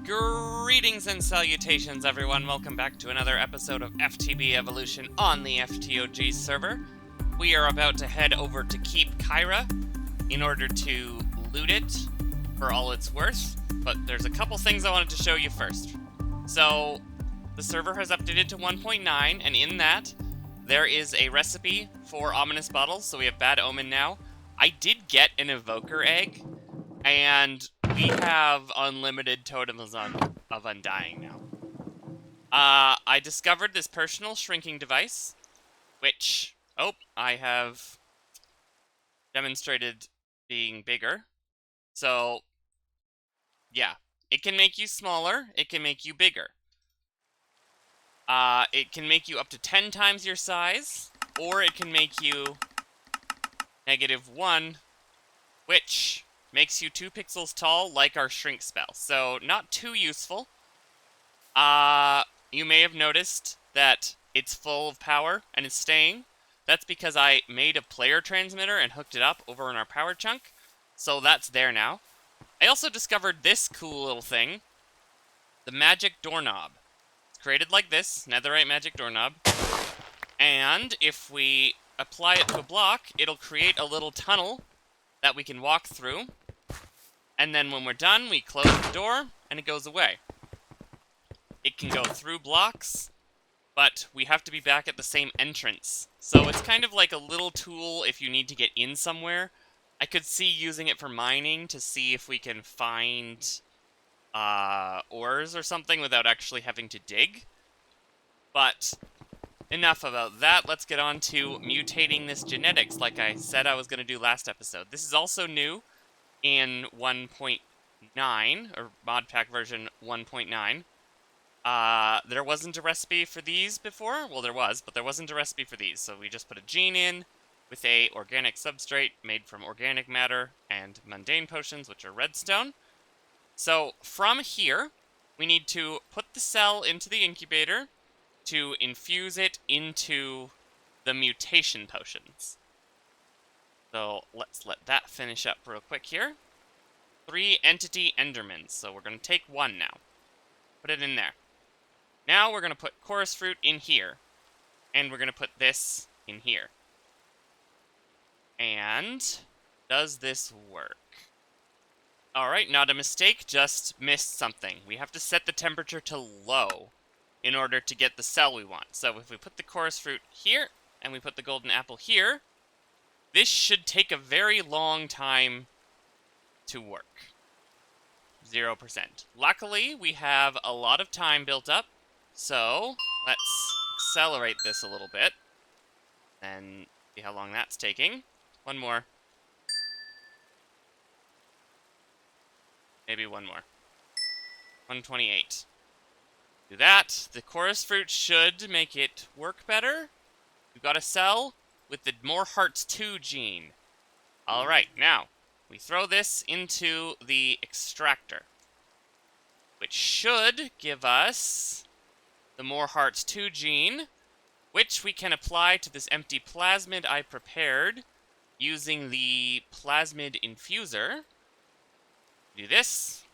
Greetings and salutations, everyone. Welcome back to another episode of FTB Evolution on the FTOG server. We are about to head over to Keep Kyra in order to loot it for all it's worth, but there's a couple things I wanted to show you first. So, the server has updated to 1.9, and in that, there is a recipe for ominous bottles, so we have Bad Omen now. I did get an evoker egg, and we have unlimited totems of undying now. I discovered this personal shrinking device, which, I have demonstrated being bigger. So, yeah, it can make you smaller, it can make you bigger. It can make you up to 10 times your size, or it can make you -1, which makes you 2 pixels tall, like our shrink spell. So, not too useful. You may have noticed that it's full of power, and it's staying. That's because I made a player transmitter and hooked it up over in our power chunk. So that's there now. I also discovered this cool little thing. The magic doorknob. It's created like this, netherite magic doorknob. And if we apply it to a block, it'll create a little tunnel that we can walk through. And then when we're done, we close the door, and it goes away. It can go through blocks, but we have to be back at the same entrance. So it's kind of like a little tool if you need to get in somewhere. I could see using it for mining to see if we can find ores or something without actually having to dig. But enough about that. Let's get on to mutating this genetics like I said I was going to do last episode. This is also new in 1.9, or Modpack version 1.9. There wasn't a recipe for these before. Well, there was, but there wasn't a recipe for these. So we just put a gene in with a organic substrate made from organic matter and mundane potions, which are redstone. So from here, we need to put the cell into the incubator to infuse it into the mutation potions. So let's let that finish up real quick here. 3 entity endermans. So we're going to take 1 now. Put it in there. Now we're going to put chorus fruit in here. And we're going to put this in here. And does this work? Alright, not a mistake, just missed something. We have to set the temperature to low in order to get the cell we want. So if we put the chorus fruit here, and we put the golden apple here, this should take a very long time to work. 0%. Luckily, we have a lot of time built up, so let's accelerate this a little bit and see how long that's taking. 1 more. Maybe 1 more. 128. Do that. The chorus fruit should make it work better. We've got a cell with the More Hearts 2 gene. Alright, now, we throw this into the extractor, which should give us the More Hearts 2 gene, which we can apply to this empty plasmid I prepared using the plasmid infuser. Do this.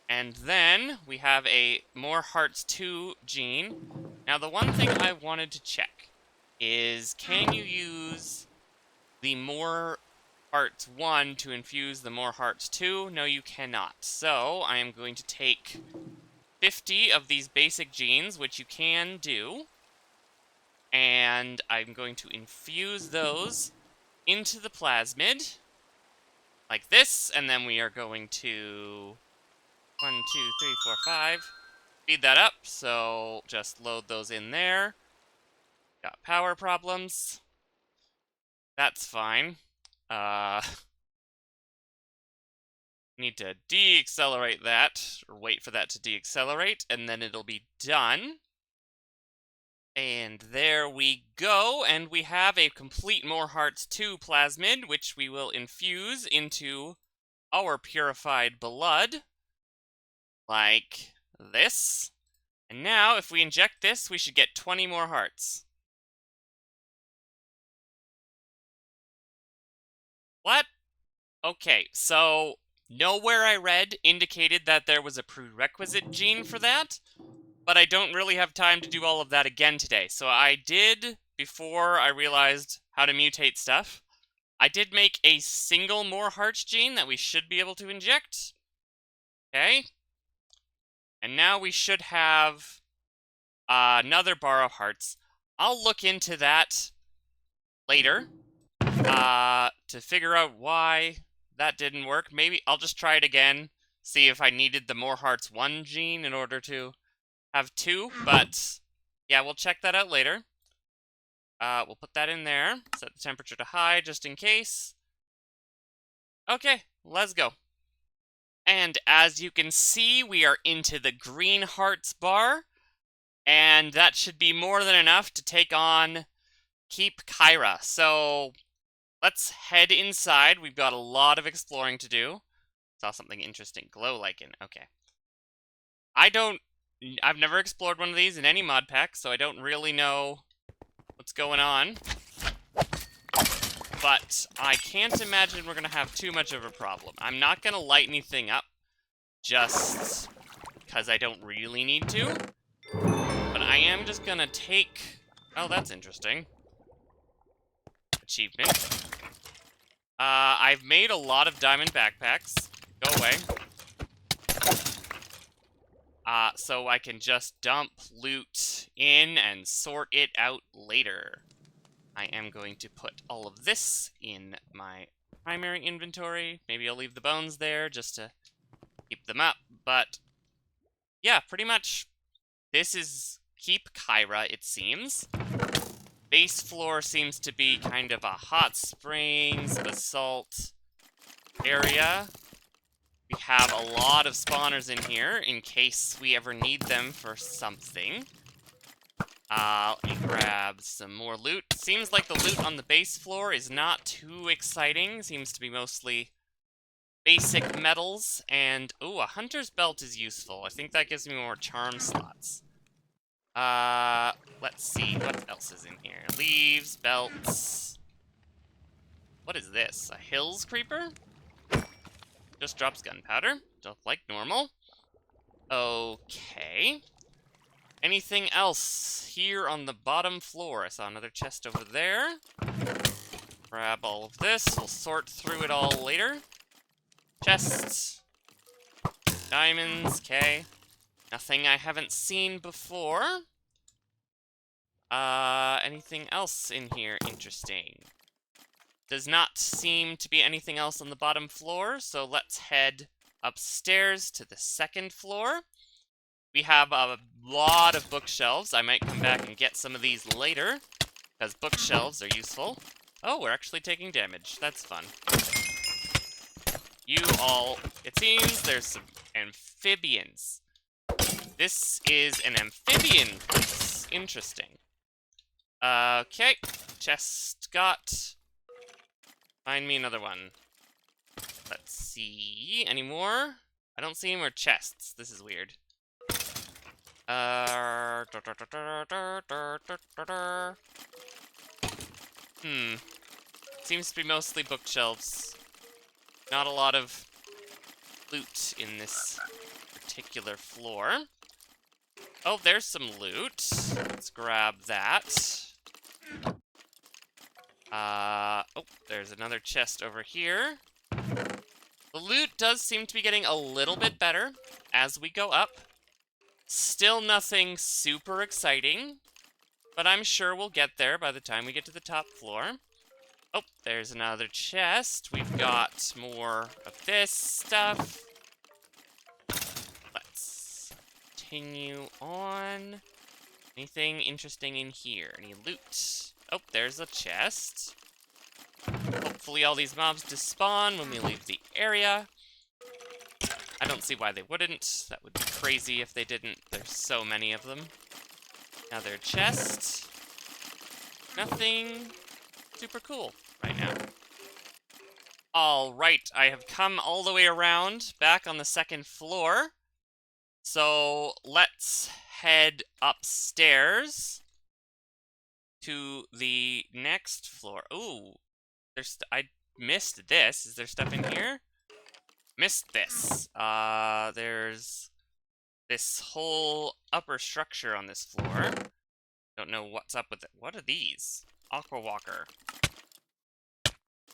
And then we have a More Hearts 2 gene. Now, the one thing I wanted to check is, can you use the More Hearts 1 to infuse the More Hearts 2? No, you cannot. So, I am going to take 50 of these basic genes, which you can do, and I'm going to infuse those into the plasmid, like this, and then we are going to 1, 2, 3, 4, 5. Speed that up, so just load those in there. Got power problems. That's fine. Need to deaccelerate that, or wait for that to deaccelerate, and then it'll be done. And there we go, and we have a complete More Hearts 2 plasmid, which we will infuse into our purified blood, like this. And now, if we inject this, we should get 20 more hearts. What? Okay, so Nowhere I read indicated that there was a prerequisite gene for that, but I don't really have time to do all of that again today. So I did, before I realized how to mutate stuff, I did make a single more hearts gene that we should be able to inject. Okay. And now we should have another bar of hearts. I'll look into that later to figure out why that didn't work. Maybe I'll just try it again, see if I needed the more hearts 1 gene in order to have 2, but yeah, we'll check that out later. We'll put that in there, set the temperature to high just in case. Okay, let's go. And as you can see, we are into the green hearts bar, and that should be more than enough to take on Keep Kyra. So let's head inside. We've got a lot of exploring to do. Saw something interesting. Glow lichen. Okay. I've never explored one of these in any mod pack, so I don't really know what's going on. But I can't imagine we're going to have too much of a problem. I'm not going to light anything up just because I don't really need to. But I am just going to take... Oh, that's interesting. Achievement. I've made a lot of diamond backpacks. Go away. So I can just dump loot in and sort it out later. I am going to put all of this in my primary inventory. Maybe I'll leave the bones there just to keep them up. But yeah, pretty much this is Keep Kyra, it seems. Base floor seems to be kind of a hot springs, basalt area. We have a lot of spawners in here in case we ever need them for something. Let me grab some more loot. Seems like the loot on the base floor is not too exciting. Seems to be mostly basic metals. And, ooh, a hunter's belt is useful. I think that gives me more charm slots. Let's see. What else is in here? Leaves, belts. What is this? A hills creeper? Just drops gunpowder. Just like normal. Okay. Anything else here on the bottom floor? I saw another chest over there. Grab all of this. We'll sort through it all later. Chests. Diamonds. Okay. Nothing I haven't seen before. Anything else in here interesting? Does not seem to be anything else on the bottom floor, so let's head upstairs to the second floor. We have a lot of bookshelves. I might come back and get some of these later, because bookshelves are useful. Oh, we're actually taking damage. That's fun. You all... It seems there's some amphibians. This is an amphibian place. Interesting. Okay. Chest got... Find me another one. Let's see. Any more? I don't see any more chests. This is weird. Seems to be mostly bookshelves. Not a lot of loot in this particular floor. Oh, there's some loot. Let's grab that. Oh, there's another chest over here. The loot does seem to be getting a little bit better as we go up. Still nothing super exciting, but I'm sure we'll get there by the time we get to the top floor. Oh, there's another chest. We've got more of this stuff. Let's continue on. Anything interesting in here? Any loot? Oh, there's a chest. Hopefully all these mobs despawn when we leave the area. I don't see why they wouldn't. That would be crazy if they didn't. There's so many of them. Another chest. Nothing super cool right now. Alright, I have come all the way around, back on the second floor. So, let's head upstairs to the next floor. Ooh, I missed this. Is there stuff in here? Missed this. There's this whole upper structure on this floor. Don't know what's up with it. What are these? Aqua Walker.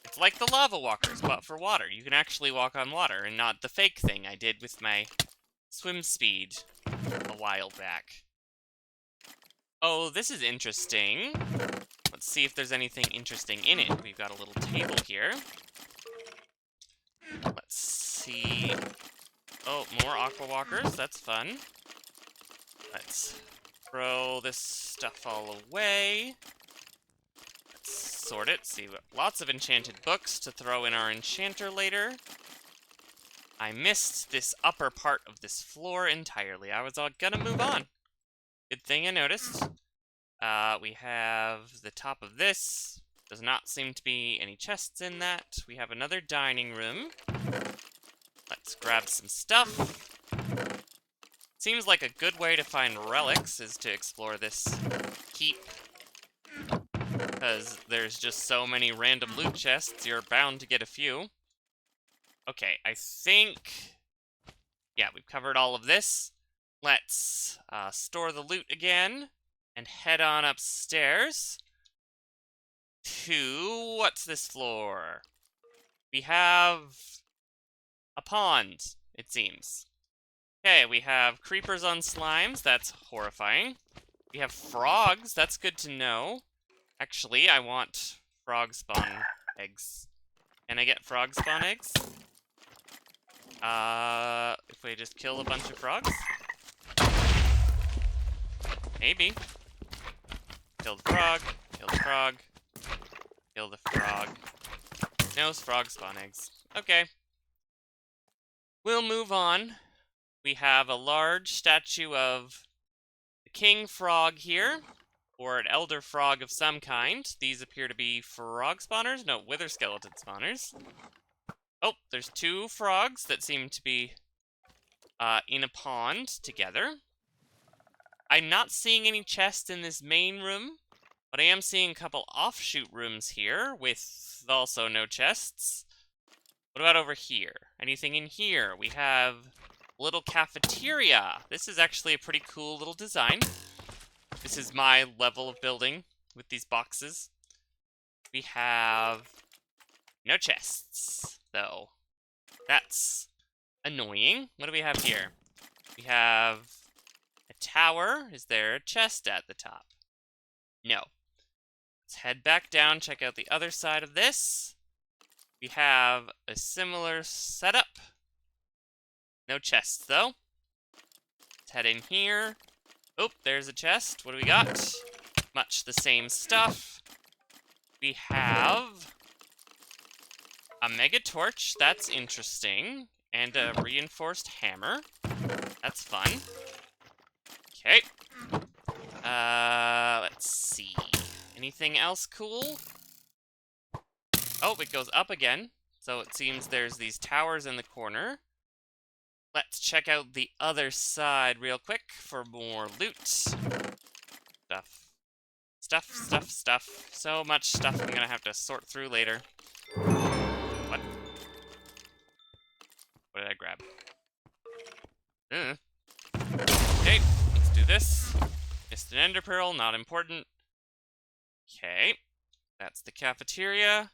It's like the lava walkers, but for water. You can actually walk on water, and not the fake thing I did with my swim speed a while back. Oh, this is interesting. Let's see if there's anything interesting in it. We've got a little table here. Let's see. Oh, more aqua walkers. That's fun. Let's throw this stuff all away. Let's sort it. See, lots of enchanted books to throw in our enchanter later. I missed this upper part of this floor entirely. I was gonna move on. Good thing I noticed. We have the top of this. Does not seem to be any chests in that. We have another dining room. Let's grab some stuff. Seems like a good way to find relics is to explore this keep. Because there's just so many random loot chests, you're bound to get a few. Okay, I think... yeah, we've covered all of this. Let's store the loot again and head on upstairs to... what's this floor? We have a pond, it seems. Okay, we have creepers on slimes. That's horrifying. We have frogs. That's good to know. Actually, I want frog spawn eggs. Can I get frog spawn eggs? If we just kill a bunch of frogs? Maybe. Kill the frog. Kill the frog. Kill the frog. No frog spawn eggs. Okay. We'll move on. We have a large statue of the king frog here, or an elder frog of some kind. These appear to be frog spawners? No, wither skeleton spawners. Oh, there's two frogs that seem to be in a pond together. I'm not seeing any chests in this main room, but I am seeing a couple offshoot rooms here with also no chests. What about over here? Anything in here? We have a little cafeteria. This is actually a pretty cool little design. This is my level of building with these boxes. We have no chests, though. That's annoying. What do we have here? We have a tower. Is there a chest at the top? No. Let's head back down, check out the other side of this. We have a similar setup. No chests, though. Let's head in here. Oh, there's a chest. What do we got? Much the same stuff. We have a mega torch. That's interesting. And a reinforced hammer. That's fun. Okay. Let's see. Anything else cool? Oh, it goes up again. So it seems there's these towers in the corner. Let's check out the other side real quick for more loot. Stuff. Stuff, stuff, stuff. So much stuff I'm gonna have to sort through later. What? What did I grab? Okay, let's do this. Missed an ender pearl, not important. Okay, that's the cafeteria.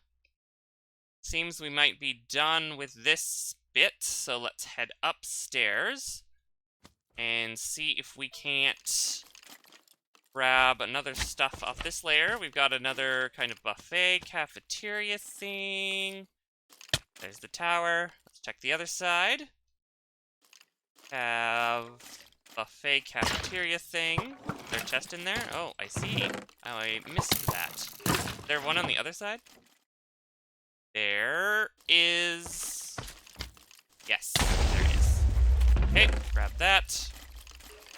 Seems we might be done with this bit, so let's head upstairs and see if we can't grab another stuff off this layer. We've got another kind of buffet cafeteria thing. There's the tower. Let's check the other side. Have buffet cafeteria thing. Is there a chest in there? Oh, I see. Oh, I missed that. Is there one on the other side? There is... yes, there is. Okay, grab that.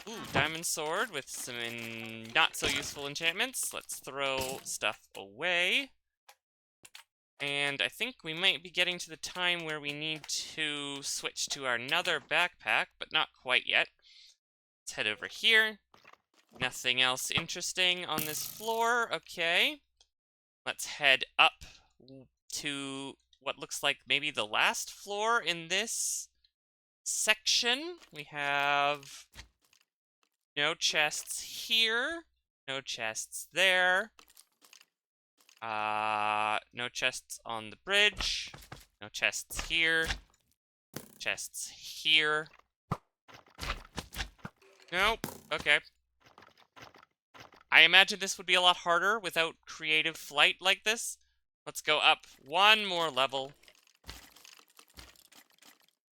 Ooh, diamond sword with some not so useful enchantments. Let's throw stuff away. And I think we might be getting to the time where we need to switch to our another backpack, but not quite yet. Let's head over here. Nothing else interesting on this floor. Okay. Let's head up to what looks like maybe the last floor in this section. We have no chests here, no chests there, no chests on the bridge, no chests here, chests here. Nope, okay. I imagine this would be a lot harder without creative flight like this. Let's go up one more level. Is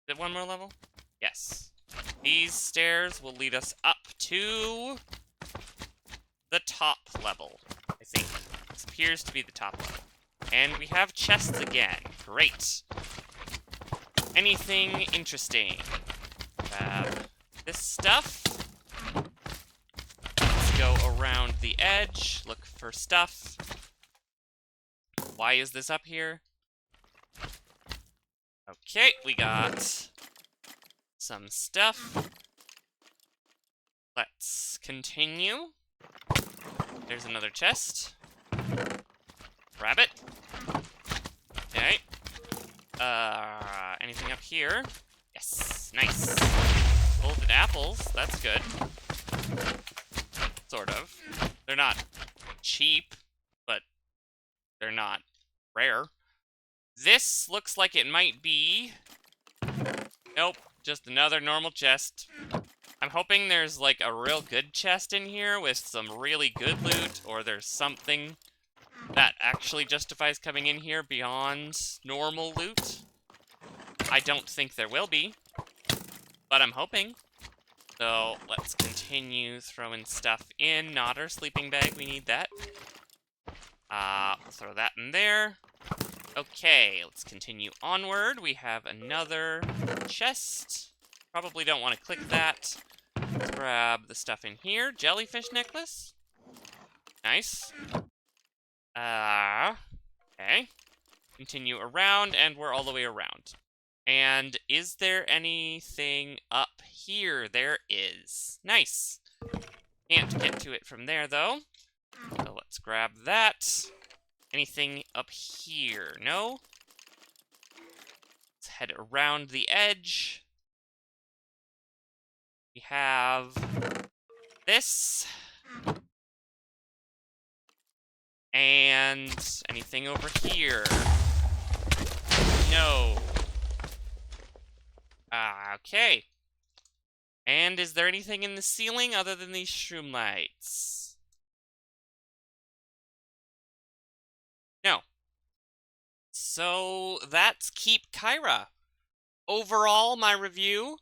it one more level? Yes. These stairs will lead us up to the top level, I think. This appears to be the top level. And we have chests again. Great. Anything interesting? Grab this stuff. Let's go around the edge, look for stuff. Why is this up here? Okay, we got some stuff. Let's continue. There's another chest. Grab it. Okay. Anything up here? Yes, nice. Golden apples, that's good. Sort of. They're not cheap, but they're not rare. This looks like it might be... Nope, just another normal chest. I'm hoping there's like a real good chest in here with some really good loot, or there's something that actually justifies coming in here beyond normal loot. I don't think there will be, but I'm hoping. So let's continue throwing stuff in. Not our sleeping bag, we need that. We'll throw that in there. Okay, let's continue onward. We have another chest. Probably don't want to click that. Let's grab the stuff in here. Jellyfish necklace. Nice. Okay. Continue around, and we're all the way around. And is there anything up here? There is. Nice. Can't get to it from there, though. So let's grab that. Anything up here? No? Let's head around the edge. We have this. And anything over here? No. Okay. And is there anything in the ceiling other than these shroom lights? No. So that's Keep Kyra. Overall, my review,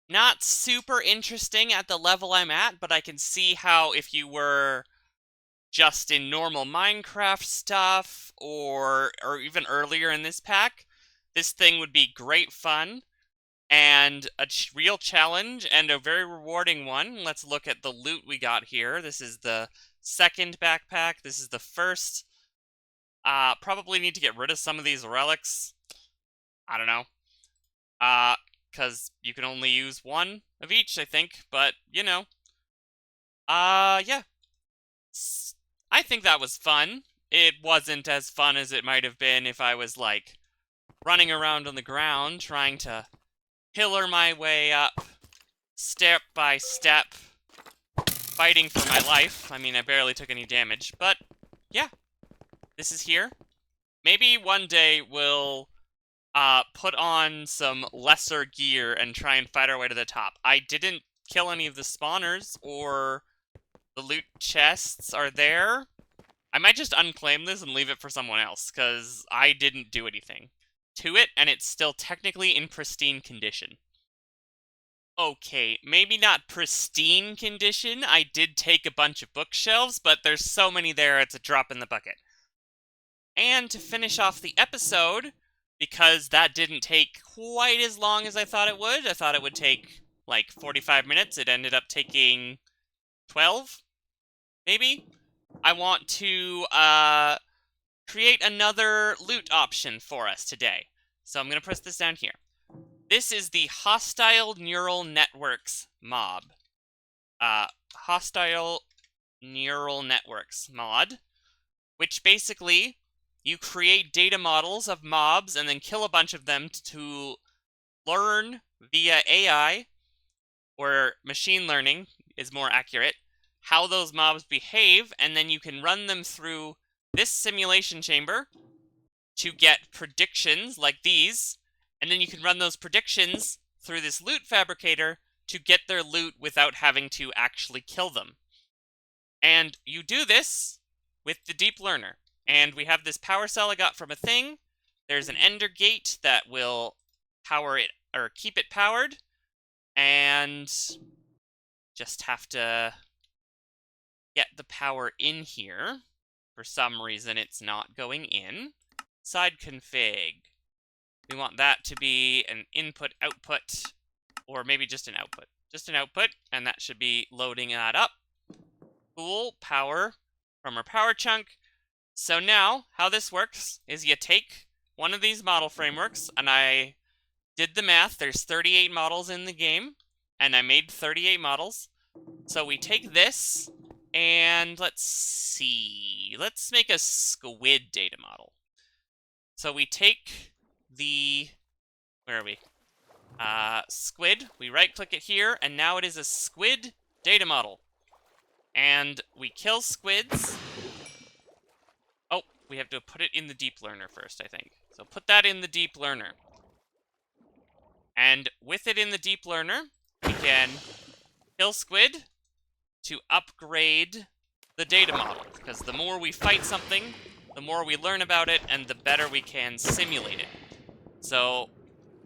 not super interesting at the level I'm at, but I can see how if you were just in normal Minecraft stuff, or even earlier in this pack, this thing would be great fun, and a real challenge, and a very rewarding one. Let's look at the loot we got here. This is the second backpack. This is the first. Probably need to get rid of some of these relics. I don't know. Because you can only use one of each, I think, but, you know. Yeah. I think that was fun. It wasn't as fun as it might have been if I was, like, running around on the ground trying to pillar my way up, step by step, fighting for my life. I mean, I barely took any damage, but, yeah. This is here. Maybe one day we'll put on some lesser gear and try and fight our way to the top. I didn't kill any of the spawners, or the loot chests are there. I might just unclaim this and leave it for someone else, because I didn't do anything to it, and it's still technically in pristine condition. Okay, maybe not pristine condition. I did take a bunch of bookshelves, but there's so many there, it's a drop in the bucket. And to finish off the episode, because that didn't take quite as long as I thought it would. I thought it would take, like, 45 minutes. It ended up taking 12, maybe? I want to create another loot option for us today. So I'm going to press this down here. This is the Hostile Neural Networks mob. Hostile Neural Networks mod, which basically, you create data models of mobs and then kill a bunch of them to learn via AI, or machine learning is more accurate, how those mobs behave, and then you can run them through this simulation chamber to get predictions like these, and then you can run those predictions through this loot fabricator to get their loot without having to actually kill them. And you do this with the deep learner. And we have this power cell I got from a thing. There's an ender gate that will power it, or keep it powered. And just have to get the power in here. For some reason, it's not going in. Side config. We want that to be an input-output, or maybe just an output. Just an output, and that should be loading that up. Cool, power from our power chunk. So now, how this works is you take one of these model frameworks, and I did the math. There's 38 models in the game, and I made 38 models. So we take this, and let's see. Let's make a squid data model. So we take the, where are we? Squid. We right-click it here, and now it is a squid data model. And we kill squids. Oh, we have to put it in the deep learner first, I think. So put that in the deep learner. And with it in the deep learner, we can kill squid to upgrade the data model. Because the more we fight something, the more we learn about it, and the better we can simulate it. So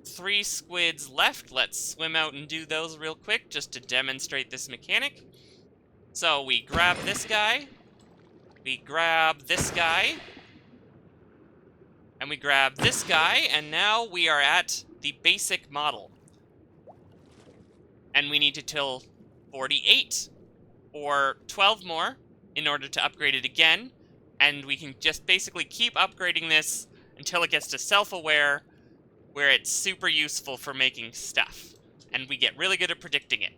3 squids left. Let's swim out and do those real quick just to demonstrate this mechanic. So we grab this guy, we grab this guy, and we grab this guy, and now we are at the basic model. And we need to kill 48 or 12 more in order to upgrade it again, and we can just basically keep upgrading this until it gets to self-aware, where it's super useful for making stuff, and we get really good at predicting it.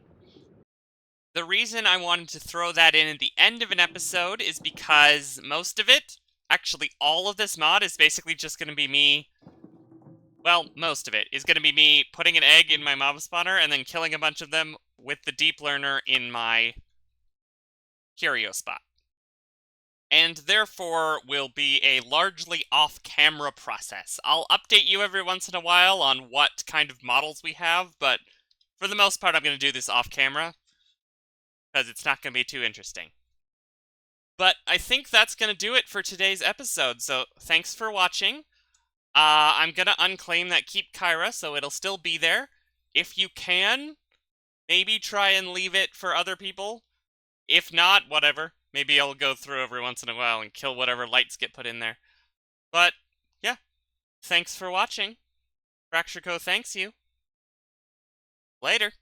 The reason I wanted to throw that in at the end of an episode is because most of it, actually all of this mod, is basically just going to be me, well, most of it is going to be me putting an egg in my mob spawner and then killing a bunch of them with the deep learner in my curio spot. And therefore will be a largely off-camera process. I'll update you every once in a while on what kind of models we have, but for the most part I'm going to do this off-camera, because it's not going to be too interesting. But I think that's going to do it for today's episode, so thanks for watching. I'm going to unclaim that Keep Kyra, so it'll still be there. If you can, maybe try and leave it for other people. If not, whatever. Maybe I'll go through every once in a while and kill whatever lights get put in there. But, yeah. Thanks for watching. FractureCo thanks you. Later.